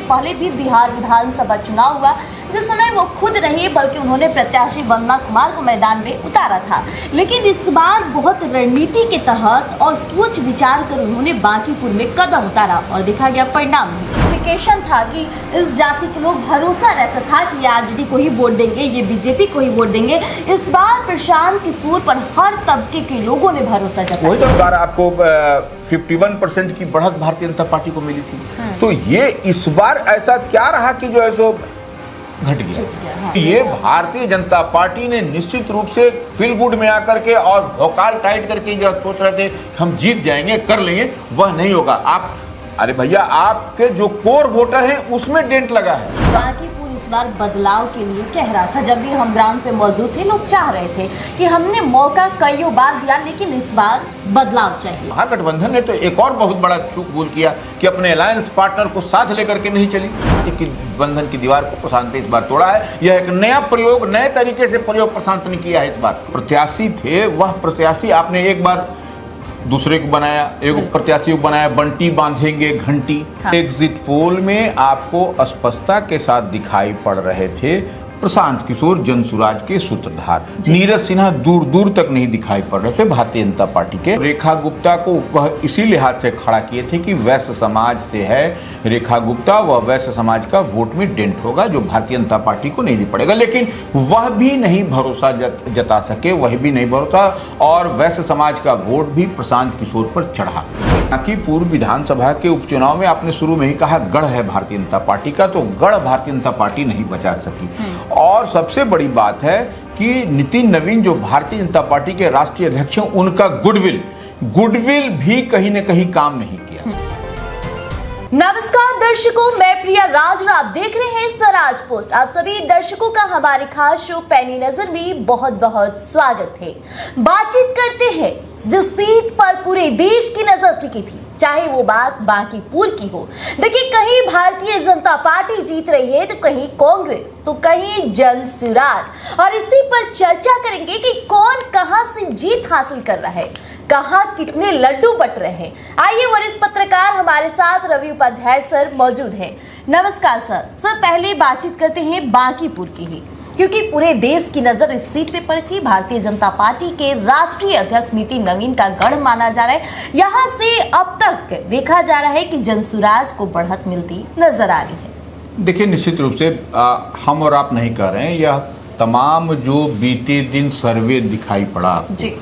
पहले भी बिहार विधानसभा चुनाव हुआ, जिस समय वो खुद नहीं बल्कि उन्होंने प्रत्याशी वंदना कुमार को मैदान में उतारा था। लेकिन इस बार बहुत रणनीति के तहत और सोच विचार कर उन्होंने बांकीपुर में कदम उतारा और देखा गया परिणाम था कि इस जाति के लोग भरोसा रहता था कि ये आरजेडी को ही वोट देंगे, ये बीजेपी को ही वोट देंगे। इस बार प्रशांत किशोर पर हर तबके के लोगों ने भरोसा जताया। वही तो बार आपको 51% की बढ़त भारतीय जनता पार्टी को मिली थी। तो ये इस बार ऐसा क्या रहा कि जो है सो घट गया। हाँ। ये भारतीय जनता पार्टी ने निश्चित रूप से फील गुड में आकर के और भौकाल टाइट करके जो सोच रहे थे हम जीत जाएंगे, कर लेंगे, वह नहीं होगा। आप अरे भैया, आपके जो कोर वोटर हैं उसमें डेंट लगा है। बांकीपुर इस बार बदलाव के लिए कह रहा था। जब भी हम ग्राउंड पे मौजूद थे, लोग चाह रहे थे कि हमने मौका कईयों बार दिया, लेकिन इस बार बदलाव चाहिए। महागठबंधन ने तो एक और बहुत बड़ा चूक भूल किया कि अपने अलायंस पार्टनर को साथ लेकर के नहीं चली। बंधन की दीवार को प्रशांत ने इस बार तोड़ा है। यह एक नया प्रयोग, नए तरीके से प्रयोग प्रशांत ने किया है इस बार। प्रत्याशी थे, वह प्रत्याशी आपने एक बार दूसरे को बनाया, एक प्रत्याशी को बनाया, बंटी बांधेंगे घंटी। हाँ। एग्जिट पोल में आपको स्पष्टता के साथ दिखाई पड़ रहे थे प्रशांत किशोर जनसुराज के सूत्रधार। नीरज सिन्हा दूर दूर तक नहीं दिखाई पड़ रहे थे भारतीय जनता पार्टी के। रेखा गुप्ता को वह इसी लिहाज से खड़ा किए थे कि वैश्य समाज से है रेखा गुप्ता, वह वैश्य समाज का वोट में डेंट होगा जो भारतीय जनता पार्टी को नहीं पड़ेगा। लेकिन वह भी नहीं भरोसा जता सके, वह भी नहीं भरोसा, और वैश्य समाज का वोट भी प्रशांत किशोर पर चढ़ा। बांकीपुर विधानसभा के उपचुनाव में आपने शुरू में ही कहा गढ़ है भारतीय जनता पार्टी का, तो गढ़ भारतीय जनता पार्टी नहीं बचा सकी। और सबसे बड़ी बात है कि नितिन नवीन जो भारतीय जनता पार्टी के राष्ट्रीय अध्यक्ष हैं, उनका गुडविल भी कहीं न कहीं काम नहीं किया। नमस्कार दर्शकों, मैं प्रिया राज और आप देख रहे हैं स्वराज पोस्ट। आप सभी दर्शकों का हमारे खास शो पैनी नजर में बहुत बहुत स्वागत है। बातचीत करते हैं जिस सीट पर पूरे देश की नजर टिकी थी, चाहे वो बात बांकीपुर की हो। देखिए, कहीं भारतीय जनता पार्टी जीत रही है तो कहीं कांग्रेस, तो कहीं जनसुराज, और इसी पर चर्चा करेंगे कि कौन कहां से जीत हासिल कर रहा है, कहां कितने लड्डू बट रहे हैं। आइए, वरिष्ठ पत्रकार हमारे साथ रवि उपाध्याय सर मौजूद हैं। नमस्कार सर। पहले बातचीत करते हैं बांकीपुर की ही, क्योंकि पूरे देश की नजर इस सीट पे पड़ी थी। भारतीय जनता पार्टी के राष्ट्रीय अध्यक्ष नितिन नवीन का गढ़ माना जा रहा है। यहाँ से अब तक देखा जा रहा है कि जनसुराज को बढ़त मिलती नजर आ रही है। देखिए, निश्चित रूप से हम और आप नहीं कह रहे हैं, यह तमाम जो बीते दिन सर्वे दिखाई पड़ा जी,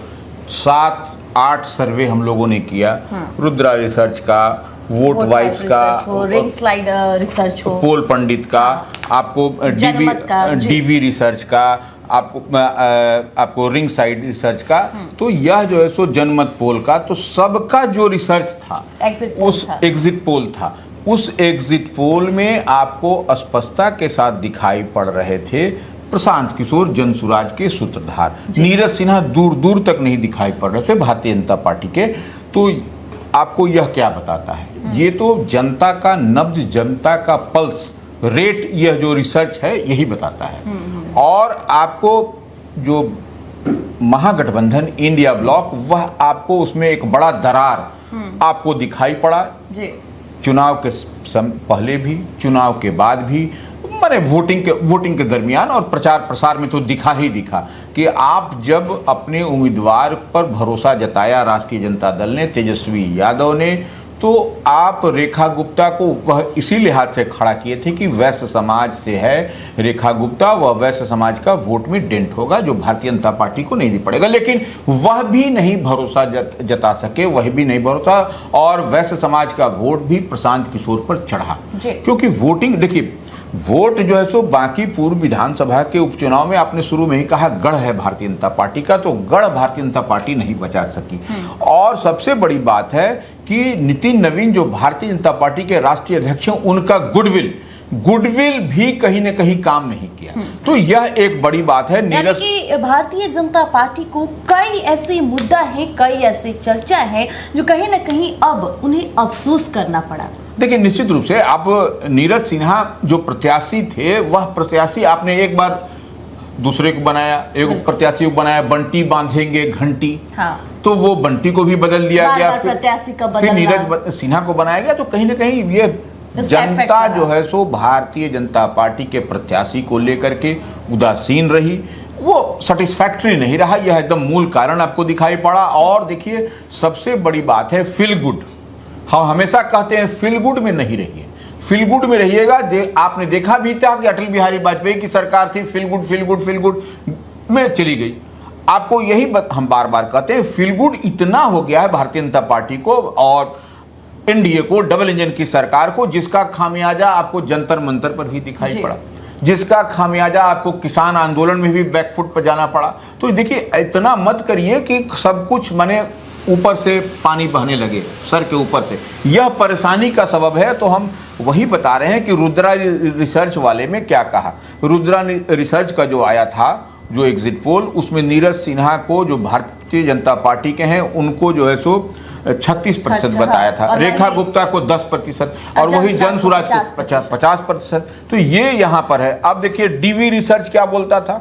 7-8 सर्वे हम लोगों ने किया। रुद्रा रिसर्च का, वोट वाइब्स का, रिंग स्लाइड रिसर्च हो, पोल पंडित का, आपको डीवी रिसर्च का, आपको रिंग साइड रिसर्च का, तो यह जो है सो जनमत पोल का, तो सबका जो रिसर्च था उस एग्जिट पोल था। उस एग्जिट पोल में आपको स्पष्टता के साथ दिखाई पड़ रहे थे प्रशांत किशोर जनसुराज के सूत्रधार। नीरज सिन्हा दूर दूर तक नहीं दिखाई पड़ रहे थे भारतीय जनता पार्टी के। तो आपको यह क्या बताता है? ये तो जनता का नब्ज, जनता का पल्स रेट, यह जो रिसर्च है यही बताता है। और आपको जो महागठबंधन इंडिया ब्लॉक, वह आपको उसमें एक बड़ा दरार आपको दिखाई पड़ा जी। चुनाव के पहले भी, चुनाव के बाद भी, माने वोटिंग के दरमियान और प्रचार प्रसार में तो दिखा कि आप जब अपने उम्मीदवार पर भरोसा जताया राष्ट्रीय जनता दल ने, तेजस्वी यादव ने, तो आप रेखा गुप्ता को वह इसी लिहाज से खड़ा किए थे कि वैश्य समाज से है रेखा गुप्ता, वह वैश्य समाज का वोट में डेंट होगा जो भारतीय जनता पार्टी को नहीं पड़ेगा। लेकिन वह भी नहीं भरोसा जता सके, वह भी नहीं भरोसा, और वैश्य समाज का वोट भी प्रशांत किशोर पर चढ़ा। क्योंकि वोटिंग, देखिए, वोट जो है सो बांकीपुर विधानसभा के उपचुनाव में आपने शुरू में ही कहा गढ़ है भारतीय जनता पार्टी का, तो गढ़ भारतीय जनता पार्टी नहीं बचा सकी। और सबसे बड़ी बात है कि नितिन नवीन जो भारतीय जनता पार्टी के राष्ट्रीय अध्यक्ष हैं, उनका गुडविल भी कहीं न कहीं काम नहीं किया। तो यह एक बड़ी बात है। यानी कि भारतीय जनता पार्टी को कई ऐसे मुद्दा हैं, कई ऐसे चर्चा है जो कहीं न कहीं अब उन्हें अफसोस करना पड़ा। देखिए, निश्चित रूप से आप नीरज सिन्हा जो प्रत्याशी थे, वह प्रत्याशी आपने एक बार दूसरे को बनाया, एक प्रत्याशी को बनाया, बंटी बांधेंगे घंटी। हाँ। तो वो बंटी को भी बदल दिया गया, फिर नीरज सिन्हा को बनाया गया। तो कहीं ना कहीं ये जनता जो है सो भारतीय जनता पार्टी के प्रत्याशी को लेकर के उदासीन रही, वो सेटिस्फैक्टरी नहीं रहा। यह एकदम मूल कारण आपको दिखाई पड़ा। और देखिए सबसे बड़ी बात है फील गुड। हम हमेशा कहते हैं फील गुड में नहीं रहिए, फील गुड में रहिएगा। आपने देखा भी था कि अटल बिहारी वाजपेयी की सरकार थी, feel good feel good feel good में चली गई। आपको यही हम बार बार कहते हैं, फील गुड इतना हो गया है भारतीय जनता पार्टी को और एनडीए को, डबल इंजन की सरकार को, जिसका खामियाजा आपको जंतर मंतर पर भी दिखाई पड़ा, जिसका खामियाजा आपको किसान आंदोलन में भी बैकफुट पर जाना पड़ा। तो देखिए इतना मत करिए कि सब कुछ माने ऊपर से पानी बहने लगे सर के ऊपर से, यह परेशानी का सबब है। तो हम वही बता रहे हैं कि रुद्रा रिसर्च वाले में क्या कहा। रुद्रा रिसर्च का जो आया था जो एग्जिट पोल, उसमें नीरज सिन्हा को जो भारतीय जनता पार्टी के हैं उनको जो है सो 36% बताया था, रेखा गुप्ता को 10% और वही जन सुराज को 50%। तो ये यहाँ पर है। अब देखिए डीवी रिसर्च क्या बोलता था,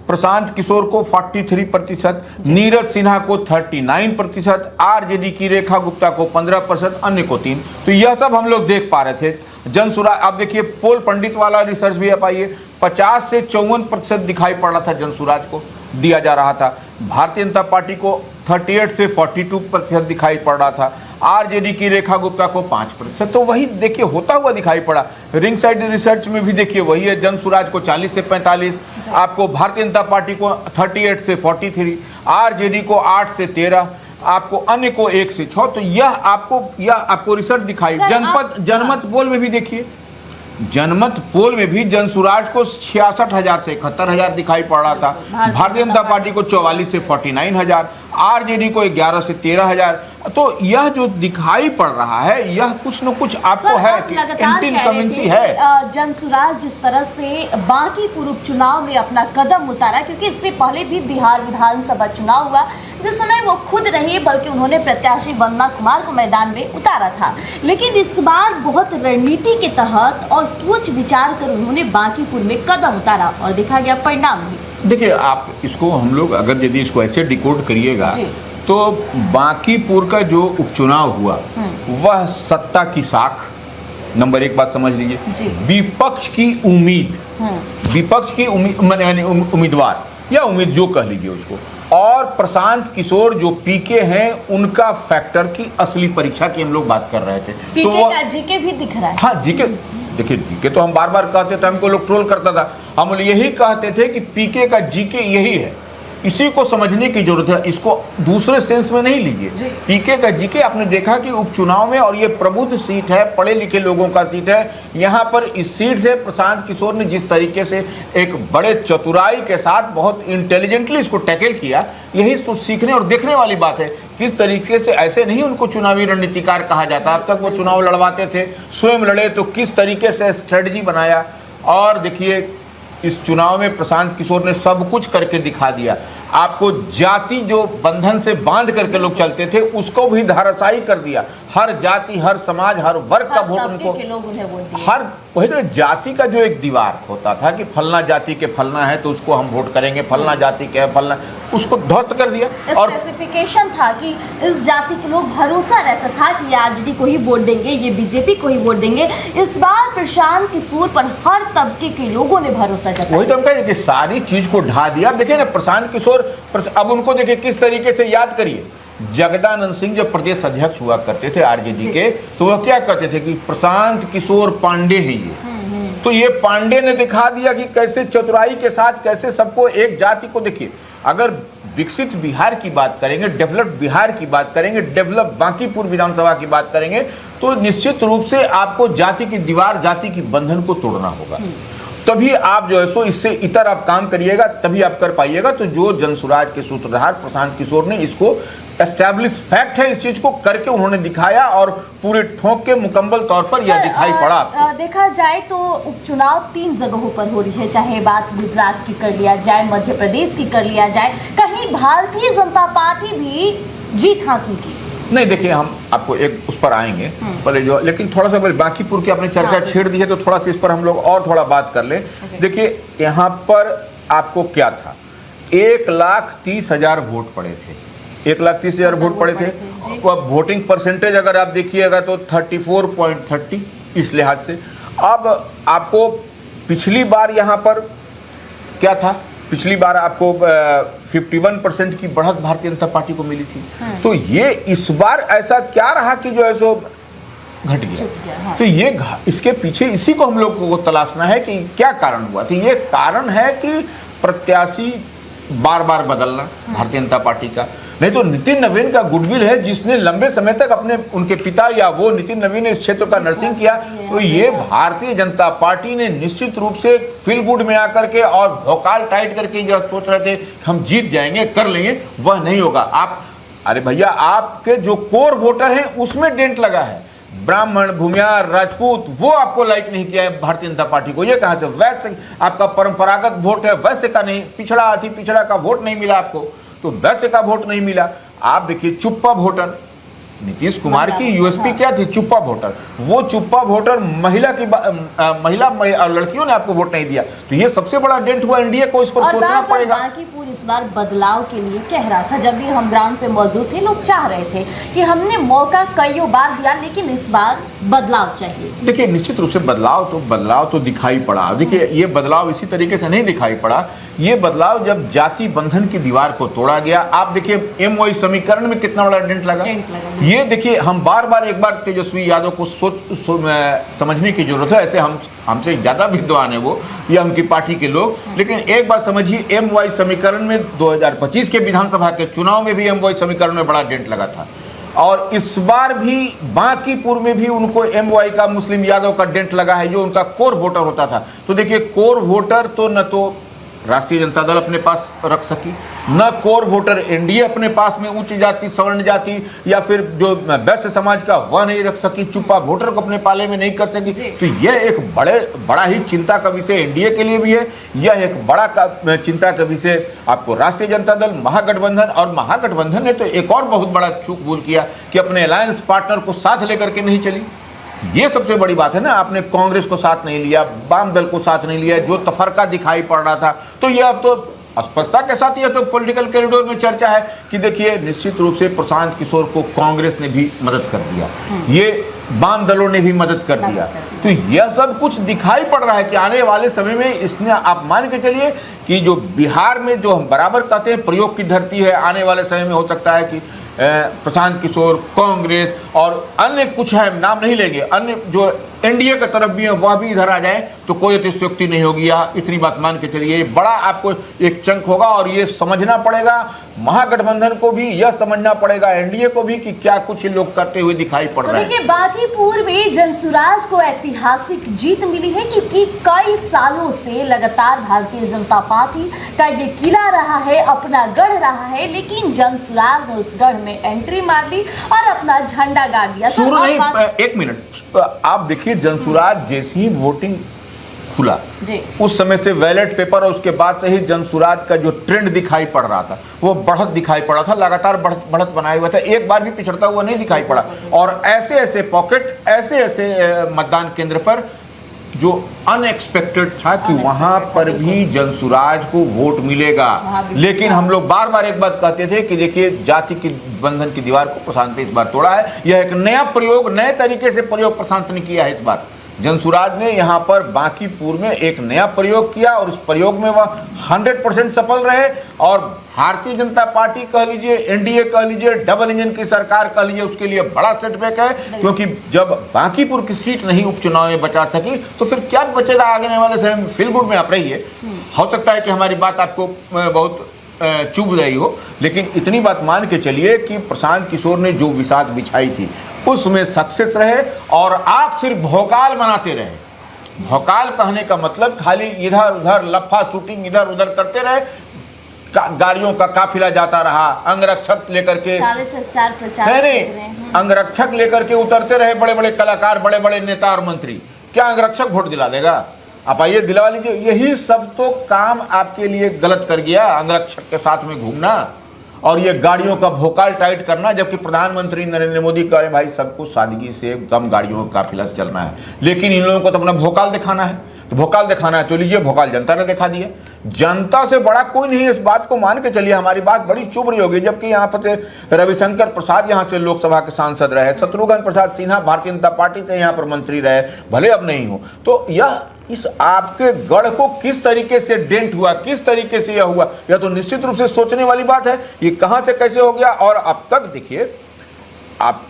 प्रशांत किशोर को 43%, नीरज सिन्हा को 39%, आरजेडी की रेखा गुप्ता को 15%, अन्य को 3। तो यह सब हम लोग देख पा रहे थे। जन सुराज, आप देखिए पोल पंडित वाला रिसर्च भी आप आइए, 50 से 54% दिखाई पड़ रहा था जन सुराज को दिया जा रहा था। भारतीय जनता पार्टी को 38 से 42% दिखाई पड़ रहा था, आरजेडी की रेखा गुप्ता को 5%। तो वही देखिए होता हुआ दिखाई पड़ा। रिंग साइड रिसर्च में भी देखिए वही है, जन सुराज को 40 से 45, आपको भारतीय जनता पार्टी को 38 से 43, आरजेडी को 8 से 13, आपको अन्य को 1 से 6। तो यह आपको रिसर्च दिखाई। जनमत पोल में भी देखिए, जनमत पोल में भी जनसुराज को 66,000 से 71,000 दिखाई पड़ रहा था, भारतीय जनता पार्टी को 44 से 49,000, आरजेडी को 11 से 13,000। तो यह जो दिखाई पड़ रहा है यह कुछ न कुछ आपको है कि इनकन्वीनियंसी है। जनसुराज जिस तरह से बांकीपुर उपचुनाव में अपना कदम उतारा, क्योंकि इससे पहले भी बिहार विधानसभा चुनाव हुआ जिस समय वो खुद नहीं बल्कि उन्होंने प्रत्याशी वंदना कुमार को मैदान में उतारा था, लेकिन इस बार बहुत रणनीति के तहत और सोच विचार कर उन्होंने बांकीपुर में कदम उतारा और देखा गया परिणाम भी। देखिए आप इसको हम लोग अगर यदि इसको ऐसे डिकोड करिएगा तो बांकीपुर का जो उपचुनाव हुआ वह सत्ता की साख, नंबर 1 बात समझ लीजिए, विपक्ष की उम्मीद, विपक्ष की उम्मीदवार या उम्मीद जो कह लीजिए उसको, और प्रशांत किशोर जो पीके हैं उनका फैक्टर की असली परीक्षा की हम लोग बात कर रहे थे। पीके का जीके भी दिख रहा है। हाँ जीके, देखिए जीके तो हम बार बार कहते थे, हमको लोग ट्रोल करता था, हम यही कहते थे कि पीके का जीके यही है। इसी को समझने की जरूरत है, इसको दूसरे सेंस में नहीं लीजिए। पीके का जीके आपने देखा कि उपचुनाव में, और ये प्रबुद्ध सीट है, पढ़े लिखे लोगों का सीट है, यहाँ पर इस सीट से प्रशांत किशोर ने जिस तरीके से एक बड़े चतुराई के साथ बहुत इंटेलिजेंटली इसको टैकल किया, यही तो सीखने और देखने वाली बात है। किस तरीके से, ऐसे नहीं उनको चुनावी रणनीतिकार कहा जाता, अब तक वो चुनाव लड़वाते थे, स्वयं लड़े, तो किस तरीके से स्ट्रेटजी बनाया। और देखिए इस चुनाव में प्रशांत किशोर ने सब कुछ करके दिखा दिया। आपको जाति जो बंधन से बांध करके लोग चलते थे उसको भी धराशायी कर दिया। हर जाति, हर समाज, हर वर्ग का वोट उनको, हर वही तो जाति का जो एक दीवार होता था कि फलना जाति के फलना है तो उसको हम वोट करेंगे, फलना जाति के है फलना, उसको ध्वस्त कर दिया। और स्पेसिफिकेशन था कि इस जाति के लोग, भरोसा रहता था कि आरजेडी को ही वोट देंगे, ये बीजेपी को ही वोट देंगे। इस बार प्रशांत किशोर पर हर तबके के लोगों ने भरोसा जताया। वही तो हम कह रहे कि सारी चीज को ढा दिया। देखिए ना प्रशांत किशोर, अब उनको देखिए किस तरीके से याद करिए। जगदानंद सिंह जब प्रदेश अध्यक्ष हुआ करते थे आरजेडी के, तो वह क्या कहते थे कि प्रशांत किशोर पांडे है ये। तो ये पांडे ने दिखा दिया कि कैसे चतुराई के साथ कैसे सबको एक जाति को, देखिए अगर विकसित बिहार की बात करेंगे, डेवलप्ड बिहार की बात करेंगे, डेवलप बांकीपुर विधानसभा की बात करेंगे, तो निश्चित रूप से आपको जाति की दीवार, जाति की बंधन को तोड़ना होगा। तभी आप जो है सो इससे इतर आप काम करिएगा, तभी आप कर पाइएगा। तो जो जनसुराज के सूत्रधार प्रशांत किशोर ने इसको एस्टैब्लिश फैक्ट है, इस चीज को करके उन्होंने दिखाया और पूरे ठोक के मुकम्मल तौर पर यह दिखाई पड़ा। देखा जाए तो उपचुनाव 3 जगहों पर हो रही है, चाहे बात गुजरात की कर लिया जाए, मध्य प्रदेश की कर लिया जाए, कहीं भारतीय जनता पार्टी भी जीत हासिल की। नहीं देखिए हम आपको एक उस पर आएंगे पहले जो, लेकिन थोड़ा सा बांकीपुर की आपने चर्चा छेड़ दी है तो थोड़ा सा इस पर हम लोग और थोड़ा बात कर लें। देखिए यहाँ पर आपको क्या था, 1,30,000 वोट पड़े थे, 1,30,000 वोट पड़े थे। वोटिंग परसेंटेज अगर आप देखिएगा तो 34.30, इस लिहाज से। अब आपको पिछली बार यहाँ पर क्या था, पिछली बार आपको 51% की बढ़त भारतीय जनता पार्टी को मिली थी। तो ये इस बार ऐसा क्या रहा कि जो है सो घट गया। हाँ। तो ये इसके पीछे इसी को हम लोग को तलाशना है कि क्या कारण हुआ। तो ये कारण है कि प्रत्याशी बार बार बदलना भारतीय जनता पार्टी का। नहीं तो नितिन नवीन का गुडविल है, जिसने लंबे समय तक अपने उनके पिता या वो नितिन नवीन ने इस क्षेत्र का नर्सिंग किया। तो ये भारतीय जनता पार्टी ने निश्चित रूप से फील गुड में आकर के और भौकाल टाइट करके जो सोच रहे थे हम जीत जाएंगे, कर लेंगे, वह नहीं होगा। आप अरे भैया, आपके जो कोर वोटर हैं उसमें डेंट लगा है। ब्राह्मण, भूमियार, राजपूत, वो आपको लाइक नहीं किया है भारतीय जनता पार्टी को। ये कहा था वैसे आपका परंपरागत वोट है, वैसे का नहीं, पिछड़ा अति पिछड़ा का वोट नहीं मिला आपको, तो वैसे का वोट नहीं मिला। आप देखिए चुप्पा वोटर, नीतीश कुमार की यूएसपी क्या थी? चुप्पा वोटर। वो चुप्पा वोटर महिला लड़कियों ने आपको वोट नहीं दिया। तो ये सबसे बड़ा डेंट हुआ एनडीए को, इस पर सोचना पड़ेगा। बांकीपुर इस बार बदलाव के लिए कह रहा था, जब भी हम ग्राउंड पे मौजूद थे लोग चाह रहे थे कि हमने मौका कईयों बार दिया, लेकिन इस बार बदलाव चाहिए। देखिए निश्चित रूप से बदलाव तो दिखाई पड़ा। देखिए ये बदलाव इसी तरीके से नहीं दिखाई पड़ा। ये बदलाव जब जाति बंधन की दीवार को तोड़ा गया। आप देखिए एमओआई समीकरण में कितना बड़ा डेंट लगा। ये देखिए हम बार बार एक बार तेजस्वी यादव को समझने की जरूरत है। ऐसे हमसे ज्यादा विद्वान है वो या उनकी पार्टी के लोग, लेकिन एक बार समझिए एमओआई समीकरण में 2025 के विधानसभा के चुनाव में भी एमओआई समीकरण में बड़ा डेंट लगा था, और इस बार भी बांकीपुर में भी उनको एमओआई का मुस्लिम यादव का डेंट लगा है, जो उनका कोर वोटर होता था। तो देखिए कोर वोटर तो न तो राष्ट्रीय जनता दल अपने पास रख सकी, न कोर वोटर एनडीए अपने पास में उच्च जाति, सवर्ण जाति या फिर जो वैश्य समाज का वह नहीं रख सकी, चुप्पा वोटर को अपने पाले में नहीं कर सकी। तो यह एक बड़ा ही चिंता का विषय एनडीए के लिए भी है। यह एक बड़ा चिंता का विषय आपको राष्ट्रीय जनता दल, महागठबंधन, और महागठबंधन ने तो एक और बहुत बड़ा चूक भूल किया कि अपने अलायंस पार्टनर को साथ लेकर के नहीं चली। ये सबसे बड़ी बात है ना। आपने कांग्रेस को साथ नहीं लिया, वाम दल को साथ नहीं लिया, जो तफरका दिखाई पड़ रहा था। तो ये अब तो स्पष्टता के साथ ये तो पॉलिटिकल कॉरिडोर में चर्चा है कि देखिए निश्चित रूप से प्रशांत किशोर को कांग्रेस ने भी मदद कर दिया, ये वाम दलों ने भी मदद कर दिया। तो यह सब कुछ दिखाई पड़ रहा है कि आने वाले समय में इसने, आप मान के चलिए कि जो बिहार में जो हम बराबर कहते हैं प्रयोग की धरती है, आने वाले समय में हो सकता है कि प्रशांत किशोर, कांग्रेस और अन्य कुछ है, नाम नहीं लेंगे, अन्य जो एनडीए की तरफ भी है वह भी इधर आ जाए तो कोई अतिशयोक्ति नहीं होगी। इतनी बात मान के चलिए बड़ा आपको एक चंक होगा, और ये समझना पड़ेगा महागठबंधन को भी, यह समझना पड़ेगा एनडीए को भी कि क्या कुछ लोग करते हुए दिखाई पड़ रहे हैं। देखिए बांकीपुर में जनसुराज को ऐतिहासिक जीत मिली है, क्योंकि कई सालों से लगातार भारतीय जनता पार्टी का ये किला रहा है, अपना गढ़ रहा है, लेकिन जनसुराज ने उस गढ़ में एंट्री मार ली और अपना झंडा गाड़ दिया। एक मिनट, आप देखिए जनसुराज जैसी ही वोटिंग खुला उस समय से बैलेट पेपर और उसके बाद से ही जनसुराज का जो ट्रेंड दिखाई पड़ रहा था वो बढ़त दिखाई पड़ा था, लगातार बढ़त बनाया हुआ था, एक बार भी पिछड़ता हुआ नहीं दिखाई पड़ा। और ऐसे ऐसे पॉकेट, ऐसे ऐसे मतदान केंद्र पर जो अनएक्सपेक्टेड था कि वहां पर भी जनसुराज को वोट मिलेगा। लेकिन हम लोग बार बार एक बात कहते थे कि देखिए जाति की बंधन की दीवार को प्रशांत ने इस बार तोड़ा है। यह एक नया प्रयोग, नए तरीके से प्रयोग प्रशांत ने किया है। इस बार जनसुराज ने यहाँ पर बांकीपुर में एक नया प्रयोग किया और उस प्रयोग में वह 100% सफल रहे। और भारतीय जनता पार्टी कह लीजिए, एनडीए कह लीजिए, डबल इंजन की सरकार कह लीजिए, उसके लिए बड़ा सेटबैक है, क्योंकि जब बांकीपुर की सीट नहीं उपचुनाव में बचा सकी तो फिर क्या बचेगा आगे वाले समय में। फील गुड में आप रहिए, हो सकता है कि हमारी बात आपको बहुत चुभ रही हो, लेकिन इतनी बात मान के चलिए कि प्रशांत किशोर ने जो विषाद बिछाई थी उसमें सक्सेस रहे, और आप सिर्फ भौकाल बनाते रहे। भौकाल कहने का मतलब खाली इधर उधर लफा शूटिंग इधर उधर करते रहे, गाड़ियों का काफिला जाता रहा, अंगरक्षक लेकर के 40 स्टार प्रचार अंगरक्षक लेकर के उतरते रहे बड़े बड़े कलाकार, बड़े बड़े नेता और मंत्री। क्या अंगरक्षक वोट दिला देगा? आप आइए दिलवा लीजिए। यही सब तो काम आपके लिए गलत कर गया, अंगरक्षक के साथ में घूमना और ये गाड़ियों का भोकाल टाइट करना, जबकि प्रधानमंत्री नरेंद्र मोदी कह रहे भाई सबको सादगी से कम गाड़ियों का काफिला से चलना है, लेकिन इन लोगों को तो अपना भोकाल दिखाना है। तो भोकाल दिखाना है तो लीजिए, भोकाल जनता ने दिखा दिया। जनता से बड़ा कोई नहीं, इस बात को मान के चलिए, हमारी बात बड़ी चुभ रही होगी। जबकि यहाँ पर से रविशंकर प्रसाद यहाँ से लोकसभा के सांसद रहे, शत्रुघ्न प्रसाद सिन्हा भारतीय जनता पार्टी से यहाँ पर मंत्री रहे, भले अब नहीं हो। तो यह इस आपके गढ़ को किस तरीके से डेंट हुआ, किस तरीके से यह हुआ, यह तो निश्चित रूप से सोचने वाली बात है। ये कहां से कैसे हो गया। और अब तक देखिए, आप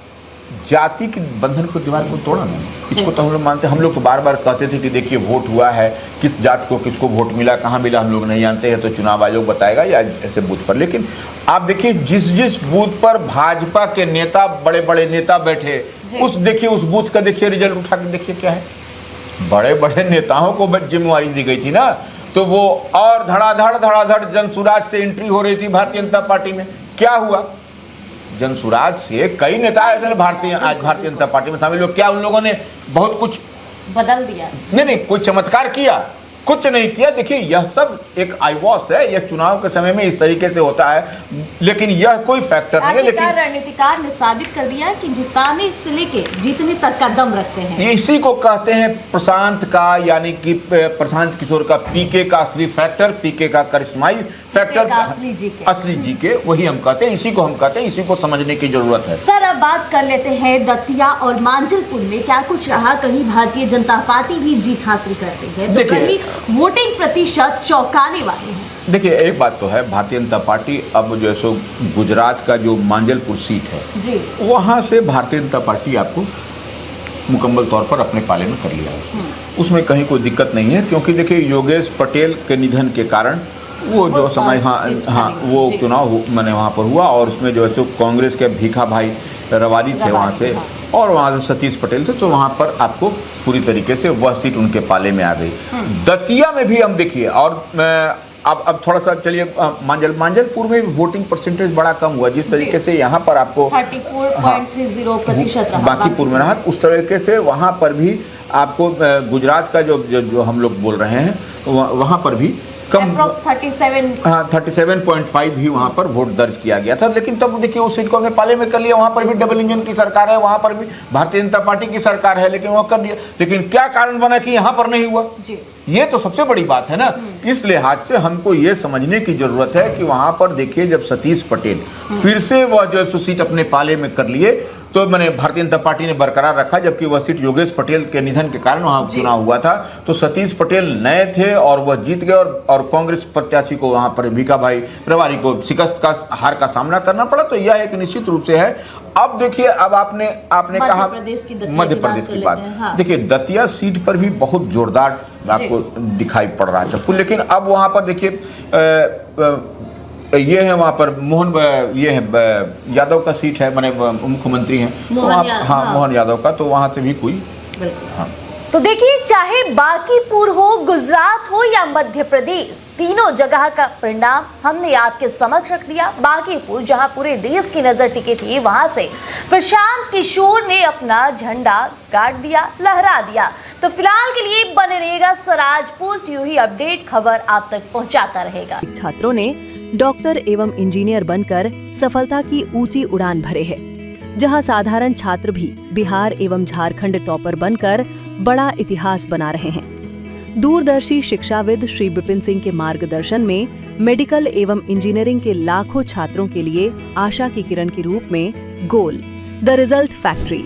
जाति के बंधन को, दीवार को तोड़ा ना, इसको तो हम लोग मानते। हम लोग तो बार बार कहते थे कि देखिए वोट हुआ है, किस जाति को किसको वोट मिला, कहाँ मिला, हम लोग नहीं जानते हैं, तो चुनाव आयोग बताएगा या ऐसे बूथ पर। लेकिन आप देखिए, जिस जिस बूथ पर भाजपा के नेता, बड़े बड़े नेता बैठे, उस देखिए उस बूथ का देखिए रिजल्ट उठा के देखिए क्या है। बड़े बड़े नेताओं को जिम्मेवारी दी गई थी ना, तो वो और धड़ाधड़ जनसुराज से एंट्री हो रही थी भारतीय जनता पार्टी में। क्या हुआ, जनसुराज से कई नेता आए थे आज भारतीय जनता पार्टी में शामिल हो। क्या उन लोगों ने बहुत कुछ बदल दिया? नहीं, कोई चमत्कार किया? कुछ नहीं किया। देखिए, यह सब एक आईवॉस है, यह चुनाव के समय में इस तरीके से होता है, लेकिन यह कोई फैक्टर नहीं है। लेकिन रणनीतिकार ने साबित कर दिया कि जिताने से लेके जीतने तक का दम रखते हैं। इसी को कहते हैं प्रशांत का, यानी कि प्रशांत किशोर का पीके का असली फैक्टर, पीके का करिश्माई फैक्टर, असली जी के, वही हम कहते हैं। इसी को हम कहते हैं, इसी को समझने की जरूरत है। सर, अब बात कर लेते हैं दतिया और मांजलपुर में क्या कुछ रहा। कहीं भारतीय जनता पार्टी भी जीत हासिल करती है, तो कहीं वोटिंग प्रतिशत चौंकाने वाले हैं। देखिए, एक बात तो है, भारतीय जनता पार्टी अब जो है सो गुजरात का जो मांजलपुर सीट है जी, वहाँ से भारतीय जनता पार्टी आपको मुकम्मल तौर पर अपने पाले में कर लिया है। उसमें कहीं कोई दिक्कत नहीं है, क्योंकि देखिए योगेश पटेल के निधन के कारण वो जो समय वो चुनाव मैंने वहाँ पर हुआ, और उसमें जो है सो कांग्रेस के भीखा भाई रवारी थे वहाँ से, और वहाँ से सतीश पटेल थे, तो वहाँ पर आपको पूरी तरीके से वह सीट उनके पाले में आ गई। दतिया में भी हम देखिए, और अब थोड़ा सा चलिए, मांजलपुर में वोटिंग परसेंटेज बड़ा कम हुआ, जिस तरीके से यहाँ पर आपको 34.30% बांकीपुर में रहा, उस तरीके से वहाँ पर भी आपको गुजरात का जो हम लोग बोल रहे हैं, वहाँ पर भी कम 37.5 ही वहाँ पर वोट दर्ज किया गया था। लेकिन तब देखिए उस सीट को हमने पाले में कर लिया। वहाँ पर भी डबल इंजन की सरकार है, वहाँ पर भी भारतीय जनता पार्टी की सरकार है, लेकिन वो कर दिया। लेकिन क्या कारण बना कि यहाँ पर नहीं हुआ जी? ये तो सबसे बड़ी बात है ना। इस लिहाज से हमको ये समझने की जरूरत है कि वहाँ पर देखिए, जब सतीश पटेल फिर से वह जो सीट अपने पाले में कर लिए, तो मैंने भारतीय जनता पार्टी ने बरकरार रखा, जबकि वह सीट योगेश पटेल के निधन के कारण वहां चुनाव हुआ था। तो सतीश पटेल नए थे और वह जीत गए, और कांग्रेस प्रत्याशी को वहां पर भीखा भाई रवारी को शिकस्त का हार का सामना करना पड़ा। तो यह एक निश्चित रूप से है। अब देखिए, अब आपने कहा मध्य प्रदेश की बात, देखिए दतिया सीट पर भी बहुत जोरदार आपको दिखाई पड़ रहा है सबको। लेकिन अब वहां पर देखिए, ये है वहाँ पर ये है यादव का सीट है, माने मुख्यमंत्री हैं मोहन यादव का, तो वहाँ से भी कोई तो देखिए, चाहे बांकीपुर हो, गुजरात हो या मध्य प्रदेश, तीनों जगह का परिणाम हमने आपके समक्ष रख दिया। बांकीपुर, जहां पूरे देश की नजर टिकी थी, वहां से प्रशांत किशोर ने अपना झंडा गाड़ दिया, लहरा दिया। तो फिलहाल के लिए बने रहेगा स्वराज पोस्ट, यूं ही अपडेट खबर आप तक पहुंचाता रहेगा। छात्रों ने डॉक्टर एवं इंजीनियर बनकर सफलता की ऊंची उड़ान भरे है, जहां साधारण छात्र भी बिहार एवं झारखंड टॉपर बनकर बड़ा इतिहास बना रहे हैं। दूरदर्शी शिक्षाविद श्री विपिन सिंह के मार्गदर्शन में मेडिकल एवं इंजीनियरिंग के लाखों छात्रों के लिए आशा की किरण के रूप में गोल द रिजल्ट फैक्ट्री